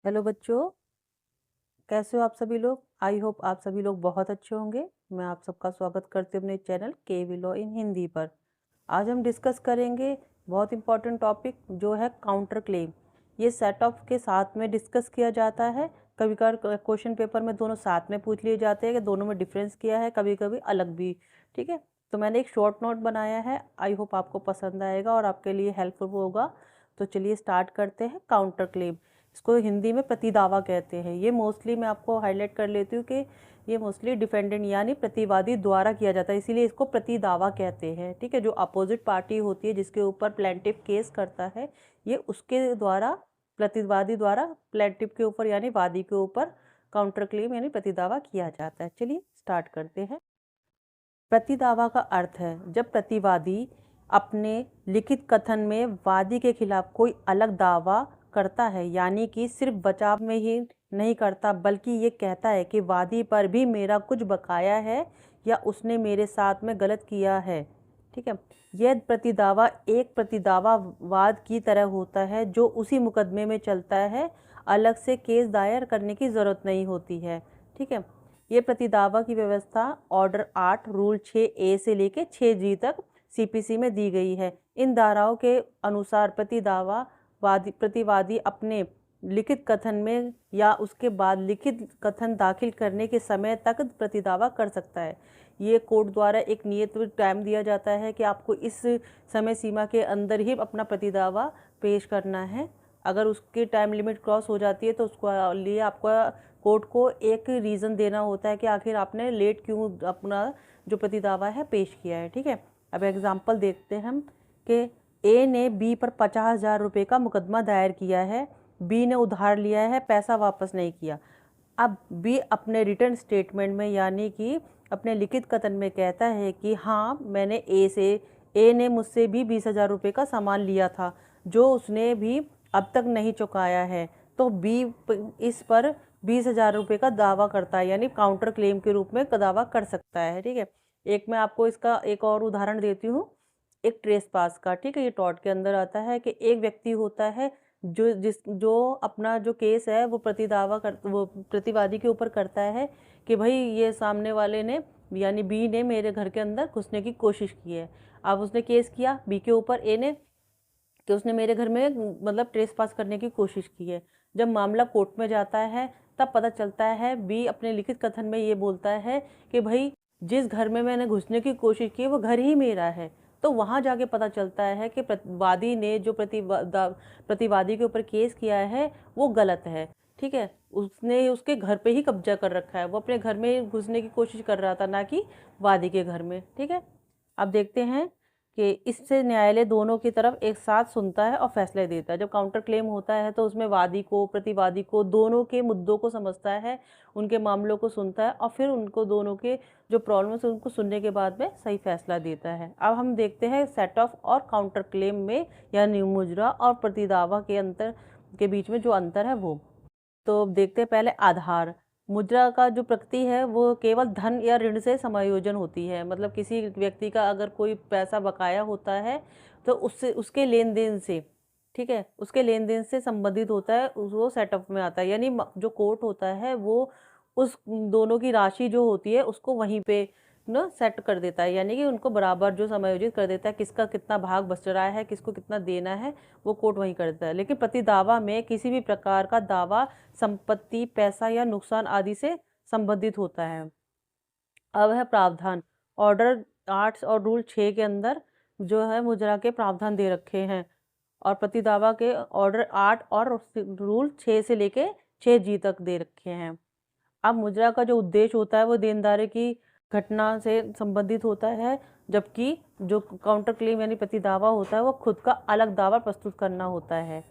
Hello बच्चों, कैसे हो आप सभी लोग। आई होप आप सभी लोग बहुत अच्छे होंगे। मैं आप सबका स्वागत करती हूँ अपने channel KV law in Hindi पर। आज हम डिस्कस करेंगे बहुत इंपॉर्टेंट टॉपिक जो है काउंटर क्लेम। ये सेट ऑफ के साथ में डिस्कस किया जाता है। कभी कभार क्वेश्चन पेपर में दोनों साथ में पूछ लिए जाते हैं कि दोनों में डिफरेंस किया है, कभी कभी अलग भी। ठीक है, तो मैंने एक शॉर्ट नोट बनाया है। आई होप आपको पसंद आएगा और आपके लिए हेल्पफुल होगा। तो चलिए स्टार्ट करते हैं। काउंटर क्लेम, इसको हिंदी में प्रतिदावा कहते हैं। ये मोस्टली मैं आपको हाईलाइट कर लेती हूँ कि ये मोस्टली डिफेंडेंट यानी प्रतिवादी द्वारा किया जाता है, इसीलिए इसको प्रतिदावा कहते हैं। ठीक है, जो अपोजिट पार्टी होती है जिसके ऊपर प्लेंटिफ केस करता है, ये उसके द्वारा, प्रतिवादी द्वारा प्लेंटिफ के ऊपर यानी वादी के ऊपर काउंटर क्लेम यानी प्रतिदावा किया जाता है। चलिए स्टार्ट करते हैं। प्रतिदावा का अर्थ है जब प्रतिवादी अपने लिखित कथन में वादी के खिलाफ कोई अलग दावा करता है, यानी कि सिर्फ बचाव में ही नहीं करता बल्कि ये कहता है कि वादी पर भी मेरा कुछ बकाया है या उसने मेरे साथ में गलत किया है। ठीक है, यह प्रतिदावा एक प्रतिदावावाद की तरह होता है जो उसी मुकदमे में चलता है, अलग से केस दायर करने की ज़रूरत नहीं होती है। ठीक है, ये प्रतिदावा की व्यवस्था ऑर्डर 8 रूल 6A से लेकर 6G तक CPC में दी गई है। इन धाराओं के अनुसार प्रतिवादी अपने लिखित कथन में या उसके बाद लिखित कथन दाखिल करने के समय तक प्रतिदावा कर सकता है। ये कोर्ट द्वारा एक नियत टाइम दिया जाता है कि आपको इस समय सीमा के अंदर ही अपना प्रतिदावा पेश करना है। अगर उसकी टाइम लिमिट क्रॉस हो जाती है तो उसको लिए आपको कोर्ट को एक रीज़न देना होता है कि आखिर आपने लेट क्यों अपना जो प्रतिदावा है पेश किया है। ठीक है, अब एग्जांपल देखते हैं हम कि ए ने बी पर 50,000 रुपये का मुकदमा दायर किया है। बी ने उधार लिया है, पैसा वापस नहीं किया। अब बी अपने रिटर्न स्टेटमेंट में यानी कि अपने लिखित कथन में कहता है कि हाँ, मैंने ए ने मुझसे भी 20,000 रुपये का सामान लिया था जो उसने भी अब तक नहीं चुकाया है। तो बी इस पर 20,000 रुपये का दावा करता है, यानी काउंटर क्लेम के रूप में दावा कर सकता है। ठीक है, एक मैं आपको इसका एक और उदाहरण देती हूँ, एक ट्रेस पास का। ठीक है, ये टॉर्ट के अंदर आता है कि एक व्यक्ति होता है जो अपना जो केस है वो प्रतिवादी के ऊपर करता है कि भाई ये सामने वाले ने यानी बी ने मेरे घर के अंदर घुसने की कोशिश की है। अब उसने केस किया बी के ऊपर, ए ने, कि उसने मेरे घर में मतलब ट्रेस पास करने की कोशिश की है। जब मामला कोर्ट में जाता है तब पता चलता है बी अपने लिखित कथन में ये बोलता है कि भाई जिस घर में मैंने घुसने की कोशिश की वो घर ही मेरा है। तो वहाँ जाके पता चलता है कि वादी ने जो प्रतिवादी के ऊपर केस किया है वो गलत है। ठीक है, उसने उसके घर पे ही कब्जा कर रखा है, वो अपने घर में घुसने की कोशिश कर रहा था, ना कि वादी के घर में। ठीक है, अब देखते हैं कि इससे न्यायालय दोनों की तरफ एक साथ सुनता है और फैसले देता है। जब काउंटर क्लेम होता है तो उसमें वादी को प्रतिवादी को दोनों के मुद्दों को समझता है, उनके मामलों को सुनता है और फिर उनको दोनों के जो प्रॉब्लम्स है उनको सुनने के बाद में सही फैसला देता है। अब हम देखते हैं सेट ऑफ और काउंटर क्लेम में यानी मुजरा और प्रतिदावा के अंतर के बीच में जो अंतर है वो। तो देखते हैं पहले आधार। मुद्रा का जो प्रकृति है वो केवल धन या ऋण से समायोजन होती है, मतलब किसी व्यक्ति का अगर कोई पैसा बकाया होता है तो उससे उसके लेन देन से, ठीक है, उसके लेन देन से संबंधित होता है, वो सेटअप में आता है। यानी जो कोर्ट होता है वो उस दोनों की राशि जो होती है उसको वहीं पे ना सेट कर देता है, यानी कि उनको बराबर जो समायोजित कर देता है, किसका कितना भाग बच रहा है, किसको कितना देना है, वो कोर्ट वहीं करता है। लेकिन प्रतिदावा में किसी भी प्रकार का दावा संपत्ति, पैसा या नुकसान आदि से संबंधित होता है। अब है प्रावधान। ऑर्डर 8 और रूल 6 के अंदर जो है मुजरा के प्रावधान दे रखे हैं और प्रतिदावा के ऑर्डर 8 और रूल 6 से लेके 6G तक दे रखे हैं। अब मुजरा का जो उद्देश्य होता है वो देनदारी की घटना से संबंधित होता है, जबकि जो काउंटर क्लेम यानी प्रतिदावा होता है वो खुद का अलग दावा प्रस्तुत करना होता है।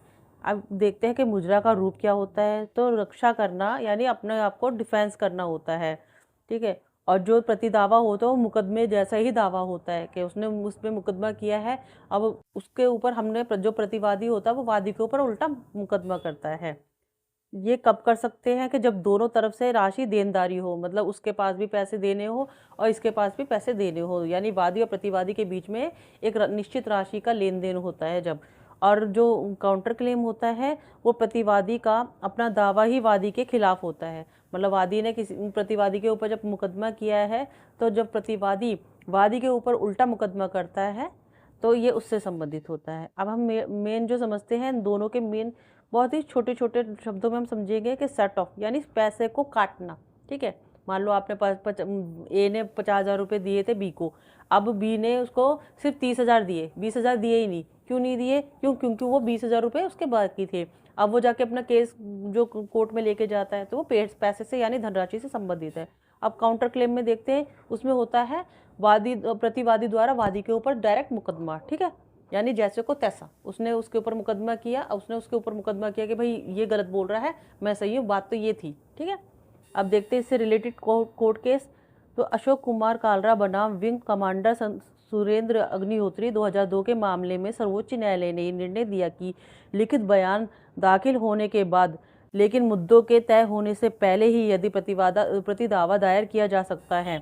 अब देखते हैं कि मुजरा का रूप क्या होता है। तो रक्षा करना यानी अपने आप को डिफेंस करना होता है। ठीक है, और जो प्रतिदावा होता है वो मुकदमे जैसा ही दावा होता है कि उसने उस पर मुकदमा किया है, अब उसके ऊपर हमने जो प्रतिवादी होता है वो वादी के ऊपर उल्टा मुकदमा करता है। ये कब कर सकते हैं कि जब दोनों तरफ से राशि देनदारी हो, मतलब उसके पास भी पैसे देने हो और इसके पास भी पैसे देने हो, यानी वादी और प्रतिवादी के बीच में एक निश्चित राशि का लेन देन होता है जब। और जो काउंटर क्लेम होता है वो प्रतिवादी का अपना दावा ही वादी के खिलाफ होता है, मतलब वादी ने किसी प्रतिवादी के ऊपर जब मुकदमा किया है, तो जब प्रतिवादी वादी के ऊपर उल्टा मुकदमा करता है तो ये उससे संबंधित होता है। अब हम मेन जो समझते हैं दोनों के मेन, बहुत ही छोटे छोटे शब्दों में हम समझेंगे कि सेट ऑफ यानी पैसे को काटना। ठीक है, मान लो आपने ए ने 50,000 रुपये दिए थे बी को, अब बी ने उसको सिर्फ 30,000 दिए, 20,000 दिए ही नहीं। क्यों नहीं दिए? क्योंकि वो 20,000 रुपये उसके बाकी थे। अब वो जाके अपना केस जो कोर्ट में लेके जाता है तो वो पैसे से यानी धनराशि से संबंधित है। अब काउंटर क्लेम में देखते हैं, उसमें होता है वादी प्रतिवादी द्वारा वादी के ऊपर डायरेक्ट मुकदमा। ठीक है, यानी जैसे को तैसा उसने उसके ऊपर मुकदमा किया, उसने उसके ऊपर मुकदमा किया कि भाई ये गलत बोल रहा है, मैं सही हूँ, बात तो ये थी। ठीक है, अब देखते हैं इससे रिलेटेड कोर्ट केस। तो अशोक कुमार कालरा बनाम विंग कमांडर सुरेंद्र अग्निहोत्री 2002 के मामले में सर्वोच्च न्यायालय ने निर्णय दिया कि लिखित बयान दाखिल होने के बाद लेकिन मुद्दों के तय होने से पहले ही यदि प्रतिदावा दायर किया जा सकता है।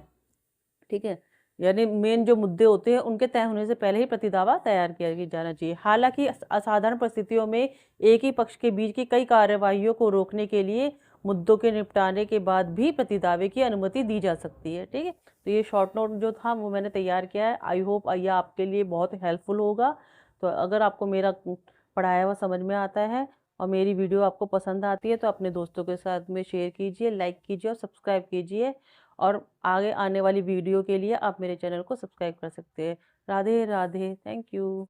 ठीक है, यानी मेन जो मुद्दे होते हैं उनके तय होने से पहले ही प्रतिदावा तैयार किया जाना चाहिए। हालांकि असाधारण परिस्थितियों में एक ही पक्ष के बीच की कई कार्यवाहियों को रोकने के लिए मुद्दों के निपटाने के बाद भी प्रतिदावे की अनुमति दी जा सकती है। ठीक है, तो ये शॉर्ट नोट जो था वो मैंने तैयार किया है। आई होप यह आपके लिए बहुत हेल्पफुल होगा। तो अगर आपको मेरा पढ़ाया हुआ समझ में आता है और मेरी वीडियो आपको पसंद आती है तो अपने दोस्तों के साथ में शेयर कीजिए, लाइक कीजिए और सब्सक्राइब कीजिए। और आगे आने वाली वीडियो के लिए आप मेरे चैनल को सब्सक्राइब कर सकते हैं। Radhe Radhe, thank you.